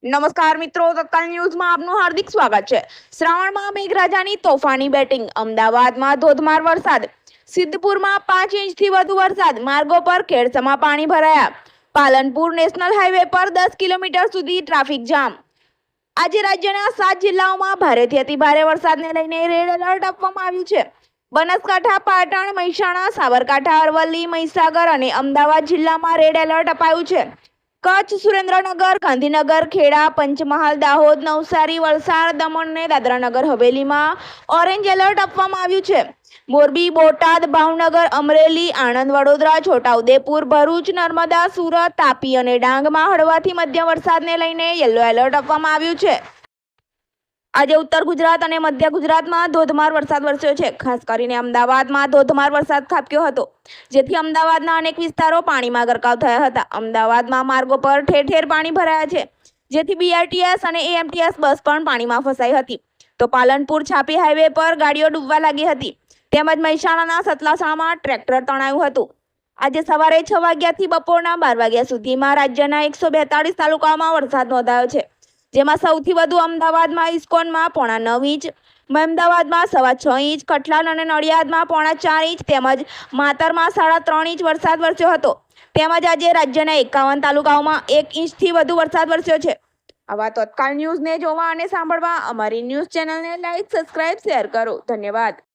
નમસ્કાર મિત્રો, તત્કાલ ન્યૂઝમાં આપનું હાર્દિક સ્વાગત છે। શ્રાવણમાં મેઘરાજાની તોફાની બેટિંગ, અમદાવાદમાં ધોધમાર વરસાદ, સિદ્ધપુરમાં 5 ઇંચથી વધુ વરસાદ, માર્ગો પર ખેડસમાં પાણી ભરાયા, પાલનપુર નેશનલ હાઈવે પર 10 કિલોમીટર સુધી ટ્રાફિક જામ। આજે રાજ્યના 7 જિલ્લાઓમાં ભારેથી અતિભારે વરસાદને લઈને રેડ એલર્ટ આપવામાં આવ્યું છે। બનાસકાંઠા, પાટણ, મહેસાણા, સાબરકાંઠા, અરવલ્લી, મહીસાગર અને અમદાવાદ જિલ્લામાં રેડ એલર્ટ અપાયું છે। કચ્છ, સુરેન્દ્રનગર, ગાંધીનગર, ખેડા, પંચમહાલ, દાહોદ, નવસારી, વલસાડ, દમણ અને દાદરાનગર હવેલીમાં ઓરેન્જ એલર્ટ આપવામાં આવ્યું છે। મોરબી, બોટાદ, ભાવનગર, અમરેલી, આણંદ, વડોદરા, છોટાઉદેપુર, ભરૂચ, નર્મદા, સુરત, તાપી અને ડાંગમાં હળવાથી મધ્યમ વરસાદને લઈને યલો એલર્ટ આપવામાં આવ્યું છે। આજે ઉત્તર ગુજરાત અને મધ્ય ગુજરાતમાં ધોધમાર વરસાદ વરસ્યો છે। ખાસ કરીને અમદાવાદમાં ધોધમાર વરસાદ ખાબક્યો હતો, જેથી અમદાવાદના અનેક વિસ્તારો પાણીમાં ગરકાવ થયા હતા। અમદાવાદમાં માર્ગો પર ઠેર ઠેર પાણી ભરાયા છે, જેથી બીઆરટીએસ અને એએમટીએસ બસ પણ પાણીમાં ફસાઈ હતી। તો પાલનપુર છાપી હાઈવે પર ગાડીઓ ડૂબવા લાગી હતી, તેમજ મહેસાણાના સતલાસણામાં ટ્રેક્ટર તણાયું હતું। આજે સવારે 6 વાગ્યાથી બપોરના 12 વાગ્યા સુધીમાં રાજ્યના 142 તાલુકાઓમાં વરસાદ નોંધાયો છે, જેમાં સૌથી વધુ અમદાવાદમાં ઇસ્કોનમાં 9.5 ઇંચ, મહેમદાવાદમાં 6.25 ઇંચ, કઠલાલ અને નડિયાદમાં 4.5 ઇંચ તેમજ માતરમાં 3.5 ઇંચ વરસાદ વરસ્યો હતો। તેમજ આજે રાજ્યના 51 તાલુકાઓમાં 1 ઇંચથી વધુ વરસાદ વરસ્યો છે। આવા તત્કાલ ન્યૂઝને જોવા અને સાંભળવા અમારી ન્યૂઝ ચેનલને લાઈક, સબસ્ક્રાઇબ, શેર કરો। ધન્યવાદ।